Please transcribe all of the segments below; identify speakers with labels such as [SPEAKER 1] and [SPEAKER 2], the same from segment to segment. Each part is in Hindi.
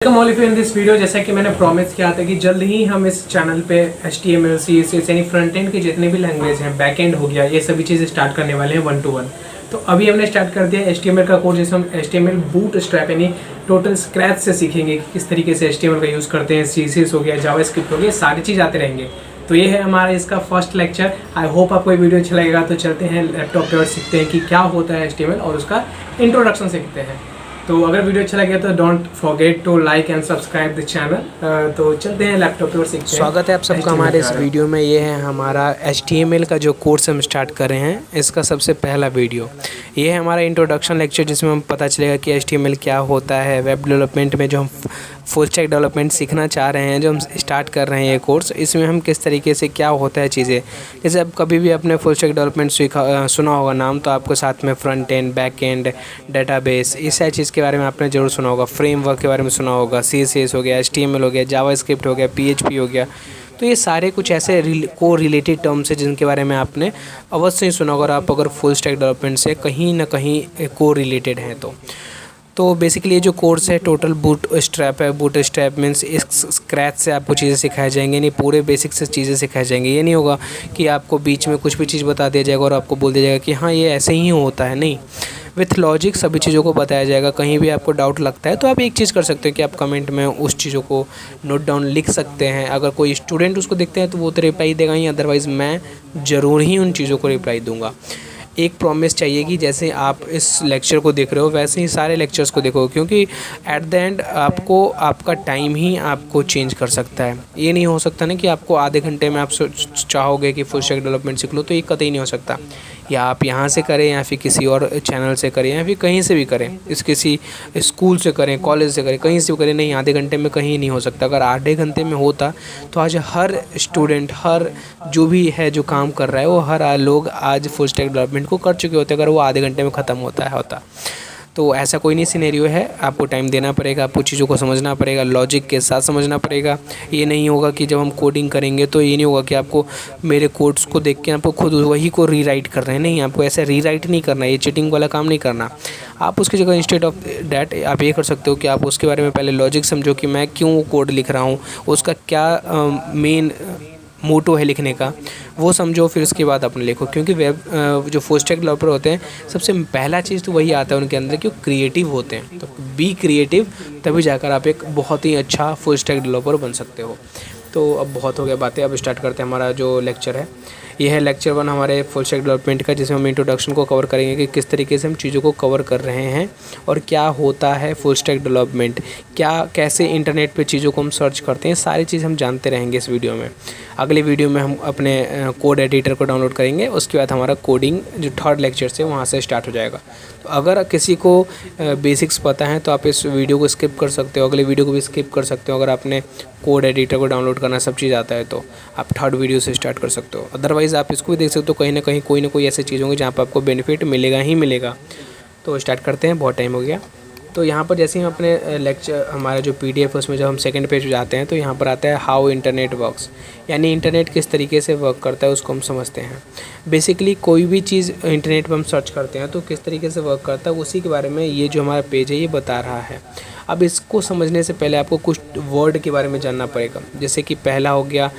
[SPEAKER 1] Welcome all of you in this video. जैसा कि मैंने प्रॉमिस किया था कि जल्द ही हम इस चैनल पे HTML CSS यानी फ्रंट एंड के जितने भी लैंग्वेज हैं, बैक एंड हो गया, ये सभी चीज़ें स्टार्ट करने वाले हैं 1 to 1। तो अभी हमने स्टार्ट कर दिया HTML का कोर्स, जिसमें हम HTML बूटस्ट्रैप यानी टोटल स्क्रैच से सीखेंगे कि किस तरीके से HTML का यूज़ करते हैं, CSS हो गया, जावास्क्रिप्ट हो गया, सारी चीज़ आते रहेंगे। तो ये है हमारा इसका फर्स्ट लेक्चर। आई होप आपको ये वीडियो अच्छा लगेगा। तो चलते हैं लैपटॉप पे और सीखते हैं कि क्या होता है HTML और उसका इंट्रोडक्शन सीखते हैं। तो अगर वीडियो अच्छा लगे तो don't forget to like and subscribe the channel. तो चलते हैं लैपटॉप पे और सीखते हैं।
[SPEAKER 2] स्वागत है आप सबका हमारे इस वीडियो में। ये है हमारा HTML का जो कोर्स हम स्टार्ट कर रहे हैं, इसका सबसे पहला वीडियो। ये है हमारा इंट्रोडक्शन लेक्चर, जिसमें हम पता चलेगा कि HTML क्या होता है। वेब डेवलपमेंट में जो हम फुल स्टैक डेवलपमेंट सीखना चाह रहे हैं, जो हम स्टार्ट कर रहे हैं ये कोर्स, इसमें हम किस तरीके से क्या होता है चीज़ें। जैसे अब कभी भी आपने फुल स्टैक डेवलपमेंट सुना होगा नाम, तो आपको साथ में front end, back and, database, इस सारी चीज़ के बारे में आपने ज़रूर सुना होगा। फ्रेमवर्क के बारे में सुना होगा, CSS हो गया, HTML हो गया, जावास्क्रिप्ट हो गया, PHP हो गया। तो ये सारे कुछ ऐसे को रिलेटेड टर्म्स हैं जिनके बारे में आपने अवश्य ही सुना होगा, और आप अगर फुल स्टैक डेवलपमेंट से कहीं ना कहीं को रिलेटेड हैं तो बेसिकली ये जो कोर्स है टोटल बूट स्ट्रैप है। बूट स्ट्रैप मीन्स इस स्क्रैच से आपको चीज़ें सिखाई जाएंगी, नहीं पूरे बेसिक से चीज़ें सिखाई जाएंगी। ये नहीं होगा कि आपको बीच में कुछ भी चीज़ बता दिया जाएगा और आपको बोल दिया जाएगा कि हाँ ये ऐसे ही होता है। नहीं, विथ लॉजिक सभी चीज़ों को बताया जाएगा। कहीं भी आपको डाउट लगता है तो आप एक चीज़ कर सकते हैं कि आप कमेंट में उस चीज़ों को नोट डाउन लिख सकते हैं। अगर कोई स्टूडेंट उसको देखते हैं तो वो तो रिप्लाई देगा ही, अदरवाइज़ मैं ज़रूर ही उन चीज़ों को रिप्लाई दूंगा। एक प्रॉमिस चाहिए कि जैसे आप इस लेक्चर को देख रहे हो वैसे ही सारे लेक्चर्स को देखो, क्योंकि एट द एंड आपको आपका टाइम ही आपको चेंज कर सकता है। ये नहीं हो सकता ना कि आपको आधे घंटे में आप चाहोगे कि फुल स्टैक डेवलपमेंट सीख लो, तो ये कतई नहीं हो सकता। या आप यहाँ से करें या फिर किसी और चैनल से करें या फिर कहीं से भी करें, किसी स्कूल से करें, कॉलेज से करें, कहीं से भी करें, नहीं आधे घंटे में कहीं नहीं हो सकता। अगर आधे घंटे में होता तो आज हर स्टूडेंट, हर जो भी है जो काम कर रहा है, वो हर लोग आज फुल स्टैक डेवलपमेंट को कर चुके होते अगर वो आधे घंटे में ख़त्म होता। तो ऐसा कोई नहीं सिनेरियो है। आपको टाइम देना पड़ेगा, आपको चीज़ों को समझना पड़ेगा, लॉजिक के साथ समझना पड़ेगा। ये नहीं होगा कि जब हम कोडिंग करेंगे तो ये नहीं होगा कि आपको मेरे कोड्स को देख के आपको खुद वही को रीराइट कर रहे हैं। नहीं, आपको ऐसे रीराइट नहीं करना, ये चीटिंग वाला काम नहीं करना। आप उसकी जगह इंस्टेड ऑफ डैट आप ये कर सकते हो कि आप उसके बारे में पहले लॉजिक समझो कि मैं क्यों कोड लिख रहा हूँ, उसका क्या मेन मोटो है लिखने का, वो समझो, फिर उसके बाद अपने लिखो। क्योंकि वेब जो फुल स्टैक डेवलपर होते हैं, सबसे पहला चीज़ तो वही आता है उनके अंदर कि वो क्रिएटिव होते हैं। तो बी क्रिएटिव, तभी जाकर आप एक बहुत ही अच्छा फुल स्टैक डेवलपर बन सकते हो। तो अब बहुत हो गया बातें, अब स्टार्ट करते हैं हमारा जो लेक्चर है। ये है लेक्चर 1 हमारे फुल स्टैक डेवलपमेंट का, जिसमें हम इंट्रोडक्शन को कवर करेंगे कि किस तरीके से हम चीज़ों को कवर कर रहे हैं और क्या होता है फुल स्टैक डेवलपमेंट, कैसे इंटरनेट पे चीज़ों को हम सर्च करते हैं, सारी चीज़ हम जानते रहेंगे इस वीडियो में। अगले वीडियो में हम अपने कोड एडिटर को डाउनलोड करेंगे, उसके बाद हमारा कोडिंग जो थर्ड लेक्चर से वहाँ से स्टार्ट हो जाएगा। तो अगर किसी को बेसिक्स पता है तो आप इस वीडियो को स्किप कर सकते हो, अगले वीडियो को भी स्किप कर सकते हो। अगर आपने कोड एडिटर को डाउनलोड करना सब चीज़ आता है तो आप थर्ड वीडियो से स्टार्ट कर सकते हो। अदरवाइज़ आप इसको भी देख सकते हो, कहीं ना कहीं कोई ना कोई ऐसी चीज़ होंगी जहाँ पर आपको बेनिफिट मिलेगा ही मिलेगा। तो स्टार्ट करते हैं, बहुत टाइम हो गया। तो यहाँ पर जैसे ही हम अपने लेक्चर, हमारा जो PDF है उसमें जब हम सेकंड पेज पे जाते हैं तो यहाँ पर आता है हाउ इंटरनेट वर्क्स, यानी इंटरनेट किस तरीके से वर्क करता है उसको हम समझते हैं। बेसिकली कोई भी चीज़ इंटरनेट पर हम सर्च करते हैं तो किस तरीके से वर्क करता है, उसी के बारे में ये जो हमारा पेज है ये बता रहा है। अब इसको समझने से पहले आपको कुछ वर्ड के बारे में जानना पड़ेगा। जैसे कि पहला हो गया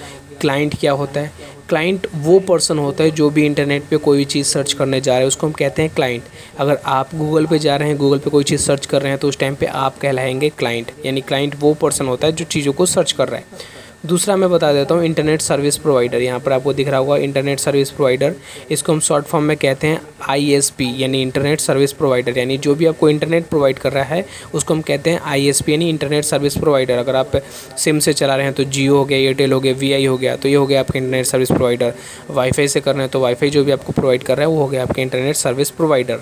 [SPEAKER 2] क्लाइंट। क्या होता है? क्लाइंट वो पर्सन होता है जो भी इंटरनेट पे कोई चीज़ सर्च करने जा रहे हैं, उसको हम कहते हैं क्लाइंट। अगर आप गूगल पे जा रहे हैं, गूगल पे कोई चीज़ सर्च कर रहे हैं, तो उस टाइम पे आप कहलाएंगे क्लाइंट, यानी क्लाइंट वो पर्सन होता है जो चीज़ों को सर्च कर रहा है। दूसरा मैं बता देता हूँ, इंटरनेट सर्विस प्रोवाइडर। यहाँ पर आपको दिख रहा होगा इंटरनेट सर्विस प्रोवाइडर, इसको हम शॉर्ट फॉर्म में कहते हैं ISP, यानी इंटरनेट सर्विस प्रोवाइडर। यानी जो भी आपको इंटरनेट प्रोवाइड कर रहा है उसको हम कहते हैं ISP, यानी इंटरनेट सर्विस प्रोवाइडर। अगर आप सिम से चला रहे हैं तो जियो हो गया, एयरटेल हो गया, VI हो गया, तो ये हो गया आपका इंटरनेट सर्विस प्रोवाइडर। वाईफाई से कर रहे हैं तो वाईफाई जो भी आपको प्रोवाइड कर रहा है वो हो गया आपका इंटरनेट सर्विस प्रोवाइडर।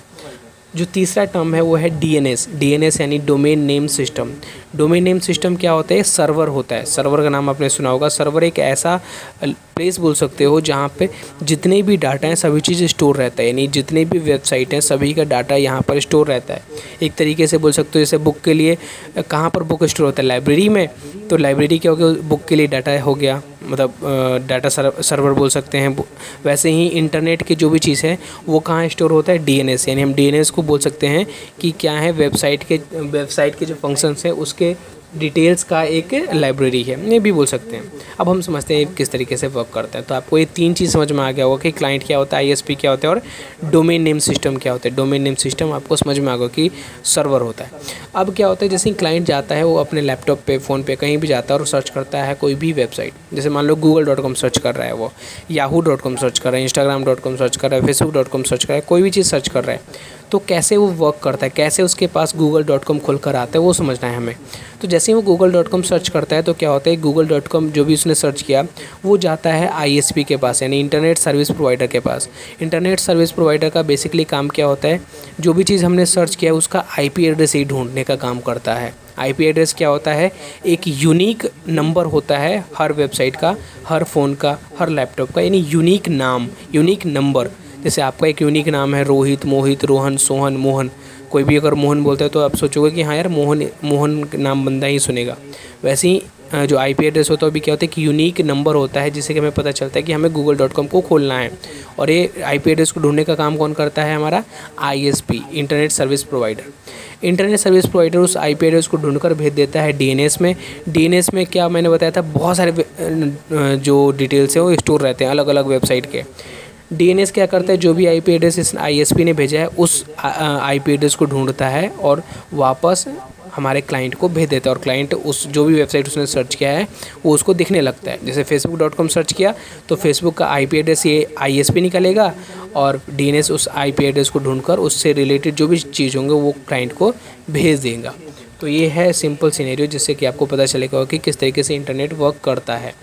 [SPEAKER 2] जो तीसरा टर्म है वो है DNS यानी domain name system. Domain name system क्या होता है? सर्वर होता है। सर्वर का नाम आपने सुना होगा। सर्वर एक ऐसा प्लेस बोल सकते हो जहाँ पे जितने भी डाटा हैं सभी चीज़ स्टोर रहता है, यानी जितने भी वेबसाइट हैं सभी का डाटा यहाँ पर स्टोर रहता है। एक तरीके से बोल सकते हो जैसे बुक के लिए कहाँ पर बुक स्टोर होता है? लाइब्रेरी में। तो लाइब्रेरी क्या हो गया? बुक के लिए डाटा हो गया, मतलब डाटा सर्वर बोल सकते हैं। वैसे ही इंटरनेट की जो भी चीज़ है वो कहाँ स्टोर होता है? DNS, यानी हम DNS को बोल सकते हैं कि क्या है, वेबसाइट के जो फंक्शंस हैं उसके डिटेल्स का एक लाइब्रेरी है, ये भी बोल सकते हैं। अब हम समझते हैं किस तरीके से वर्क करता है। तो आपको ये 3 चीज़ समझ में आ गया होगा कि क्लाइंट क्या होता है, आईएसपी क्या होता है और डोमेन नेम सिस्टम क्या होता है। डोमेन नेम सिस्टम आपको समझ में आ गया कि सर्वर होता है। अब क्या होता है, जैसे क्लाइंट जाता है, वो अपने लैपटॉप पे, फ़ोन पे, कहीं भी जाता है और सर्च करता है कोई भी वेबसाइट। जैसे मान लो google.com सर्च कर रहा है, वो yahoo.com सर्च कर रहा है, instagram.com सर्च कर रहा है, facebook.com सर्च कर रहा है, कोई भी चीज़ सर्च कर रहा है, तो कैसे वो वर्क करता है, कैसे उसके पास google.com खुल कर आता है, वो समझना है हमें। तो जैसे ही वो google.com सर्च करता है तो क्या होता है, google.com जो भी उसने सर्च किया वो जाता है आईएसपी के पास, यानी इंटरनेट सर्विस प्रोवाइडर के पास। इंटरनेट सर्विस प्रोवाइडर का बेसिकली काम क्या होता है, जो भी चीज़ हमने सर्च किया उसका आईपी एड्रेस ही ढूंढने का काम करता है। आईपी एड्रेस क्या होता है, एक यूनिक नंबर होता है हर वेबसाइट का, हर फ़ोन का, हर लैपटॉप का, यानी यूनिक नाम, यूनिक नंबर। जैसे आपका एक यूनिक नाम है रोहित, मोहित, रोहन, सोहन, मोहन। कोई भी अगर मोहन बोलता है तो आप सोचोगे कि हाँ यार मोहन नाम बंदा ही सुनेगा। वैसे ही जो आईपी एड्रेस होता है अभी क्या होता है कि यूनिक नंबर होता है, जिससे कि हमें पता चलता है कि हमें google.com को खोलना है। और ये आईपी एड्रेस को ढूंढने का काम कौन करता है, हमारा ISP, internet service provider. Internet service provider उस आईपी एड्रेस को ढूंढकर भेज देता है डीएनएस में। डीएनएस में क्या मैंने बताया था, बहुत सारे जो डिटेल्स हैं वो स्टोर रहते हैं अलग अलग वेबसाइट के। डीएनएस क्या करता है, जो भी आईपी एड्रेस इस आईएसपी ने भेजा है उस आईपी एड्रेस को ढूंढता है और वापस हमारे क्लाइंट को भेज देता है। और क्लाइंट उस जो भी वेबसाइट उसने सर्च किया है वो उसको दिखने लगता है। जैसे facebook.com सर्च किया तो फेसबुक का आईपी एड्रेस ये आईएसपी निकलेगा और डीएनएस उस आईपी एड्रेस को ढूंढकर उससे रिलेटेड जो भी चीज़ होंगे वो क्लाइंट को भेज देगा। तो ये है सिंपल सिनेरियो, जिससे कि आपको पता चलेगा कि किस तरीके से इंटरनेट वर्क करता है।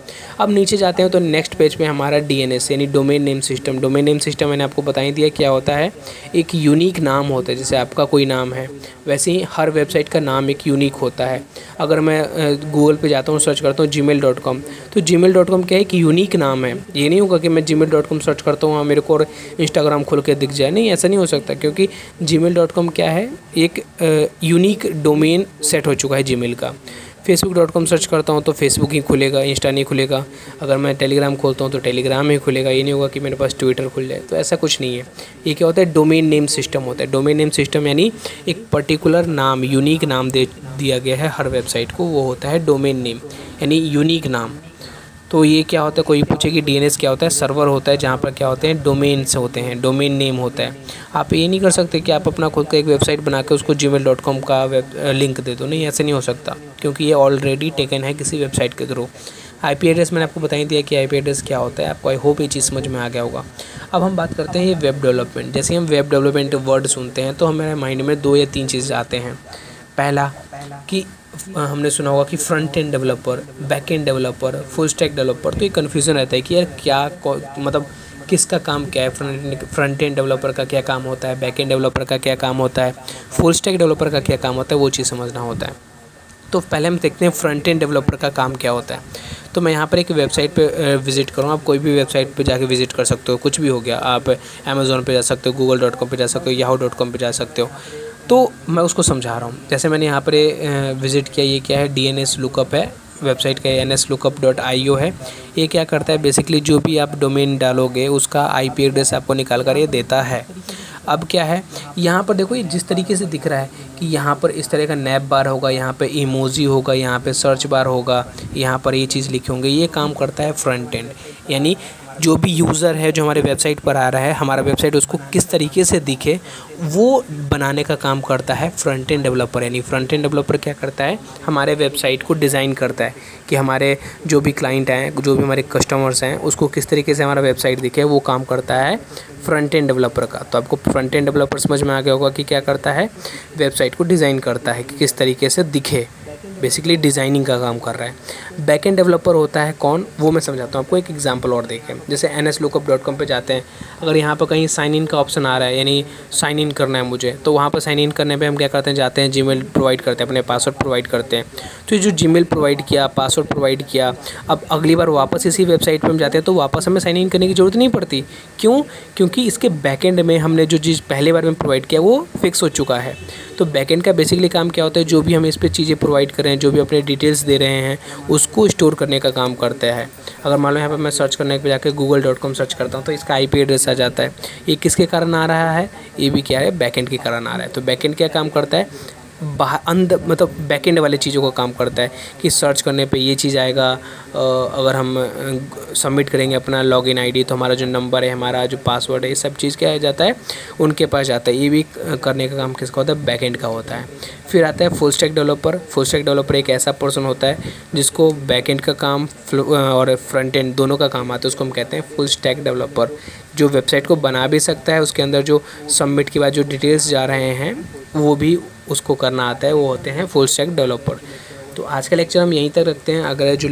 [SPEAKER 2] अब नीचे जाते हैं तो नेक्स्ट पेज पे हमारा डीएनएस यानी domain name system. Domain name system मैंने आपको बता ही दिया क्या होता है, एक यूनिक नाम होता है। जैसे आपका कोई नाम है वैसे ही हर वेबसाइट का नाम एक यूनिक होता है। अगर मैं गूगल पे जाता हूँ, सर्च करता हूँ gmail.com, तो gmail.com क्या है, एक यूनिक नाम है। ये नहीं होगा कि मैं gmail.com सर्च करता हूँ मेरे को और इंस्टाग्राम खुल के दिख जाए, नहीं, ऐसा नहीं हो सकता, क्योंकि gmail.com क्या है, एक यूनिक डोमेन सेट हो चुका है जीमेल का। facebook.com सर्च करता हूँ तो फेसबुक ही खुलेगा, इंस्टा नहीं खुलेगा। अगर मैं टेलीग्राम खोलता हूँ तो टेलीग्राम ही खुलेगा, ये नहीं होगा कि मेरे पास ट्विटर खुल जाए। तो ऐसा कुछ नहीं है। ये क्या होता है, डोमेन नेम सिस्टम होता है। डोमेन नेम सिस्टम यानी एक पर्टिकुलर नाम, यूनिक नाम दे दिया गया है हर वेबसाइट को, वो होता है डोमेन नेम यानी यूनिक नाम। तो ये क्या होता है, कोई पूछे कि डीएनएस क्या होता है, सर्वर होता है जहाँ पर क्या होते हैं, डोमेन्स होते हैं, डोमेन नेम होता है। आप ये नहीं कर सकते कि आप अपना खुद का एक वेबसाइट बना के उसको gmail.com का लिंक दे दो, नहीं, ऐसे नहीं हो सकता, क्योंकि ये ऑलरेडी टेकन है किसी वेबसाइट के थ्रू। आईपी एड्रेस मैंने आपको बता ही दिया कि आईपी एड्रेस क्या होता है, आपको आई होप ये चीज़ समझ में आ गया होगा। अब हम बात करते हैं ये वेब डेवलपमेंट। जैसे हम वेब डेवलपमेंट वर्ड सुनते हैं तो हमारे माइंड में 2 या 3 चीज़ आते हैं। पहला कि हमने सुना होगा कि front end developer, back end developer, full stack developer. तो ये कन्फ्यूज़न रहता है कि यार क्या मतलब किसका काम क्या है, फ्रंट एंड डेवलपर का क्या काम होता है, बैक एंड डेवलपर का क्या काम होता है, फुल स्टैक डेवलपर का क्या काम होता है, वो चीज़ समझना होता है। तो पहले हम देखते हैं फ्रंट एंड डेवलपर का काम क्या होता है। तो मैं यहाँ पर एक वेबसाइट पे विज़िट करूँ, आप कोई भी वेबसाइट पे जाके विज़िट कर सकते हो, कुछ भी हो गया, आप अमेज़ोन पे जा सकते हो, google.com पे जा सकते हो, yahoo.com पे जा सकते हो। तो मैं उसको समझा रहा हूँ। जैसे मैंने यहाँ पर विज़िट किया, ये क्या है, DNS लुकअप है, वेबसाइट का nslookup.io है। ये क्या करता है, बेसिकली जो भी आप डोमेन डालोगे उसका आईपी एड्रेस आपको निकाल कर ये देता है। अब क्या है, यहाँ पर देखो ये जिस तरीके से दिख रहा है कि यहाँ पर इस तरह का नैप बार होगा, यहाँ पे इमोजी होगा, यहाँ पे सर्च बार होगा, यहाँ पर ये चीज़ लिखे होंगे, ये काम करता है फ्रंट एंड। यानी जो भी यूज़र है जो हमारे वेबसाइट पर आ रहा है, हमारा वेबसाइट उसको किस तरीके से दिखे वो बनाने का काम करता है फ्रंट एंड डेवलपर। यानी फ्रंट एंड डेवलपर क्या करता है, हमारे वेबसाइट को डिज़ाइन करता है कि हमारे जो भी क्लाइंट हैं, जो भी हमारे कस्टमर्स हैं, उसको किस तरीके से हमारा वेबसाइट दिखे, वो काम करता है फ्रंट एंड डेवलपर का। तो आपको फ्रंट एंड डेवलपर समझ में आ गया होगा कि क्या करता है, वेबसाइट को डिज़ाइन करता है कि किस तरीके से दिखे, बेसिकली डिज़ाइनिंग का काम कर रहा है। बैक एंड डेवलपर होता है कौन, वो मैं समझाता हूँ आपको। एक एग्जांपल और देखें, जैसे nslookup.com पे जाते हैं, अगर यहाँ पर कहीं साइन इन का ऑप्शन आ रहा है, यानी साइन इन करना है मुझे, तो वहाँ पर साइन इन करने पे हम क्या करते हैं, जाते हैं जीमेल प्रोवाइड करते हैं, अपने पासवर्ड प्रोवाइड करते हैं। तो ये जो जीमेल प्रोवाइड किया, पासवर्ड प्रोवाइड किया, अब अगली बार वापस इसी वेबसाइट पर हम जाते हैं तो वापस हमें साइन इन करने की ज़रूरत नहीं पड़ती। क्यों? क्योंकि इसके बैक एंड में हमने जो चीज़ पहले बार में प्रोवाइड किया वो फिक्स हो चुका है। तो बैकएंड का बेसिकली काम क्या होता है, जो भी हम इस पर चीज़ें प्रोवाइड कर रहे हैं, जो भी अपने डिटेल्स दे रहे हैं, उसको स्टोर करने का काम करता है। अगर मान लो यहाँ पर मैं सर्च करने पे जाकर google.com सर्च करता हूँ तो इसका आईपी एड्रेस आ जाता है। ये किसके कारण आ रहा है, ये भी क्या है, बैकएंड के कारण आ रहा है। तो बैकएंड क्या काम करता है, बाहर अंदर मतलब बैकएंड वाले चीज़ों का काम करता है कि सर्च करने पे ये चीज़ आएगा। अगर हम सबमिट करेंगे अपना लॉगिन आईडी तो हमारा जो नंबर है, हमारा जो पासवर्ड है, ये सब चीज़ क्या हो जाता है उनके पास जाता है। ये भी करने का काम किसका होता है? बैकएंड का होता है। फिर आता है full stack developer. Full stack developer एक ऐसा पर्सन होता है जिसको बैकएंड का काम और फ्रंट एंड दोनों का काम आता है, उसको हम कहते हैं फुल स्टैक डेवलपर। जो वेबसाइट को बना भी सकता है, उसके अंदर जो सबमिट के बाद जो डिटेल्स जा रहे हैं वो भी उसको करना आता है, वो होते हैं फुल स्टैक डेवलपर। तो आज का लेक्चर हम यहीं तक रखते हैं। अगर जो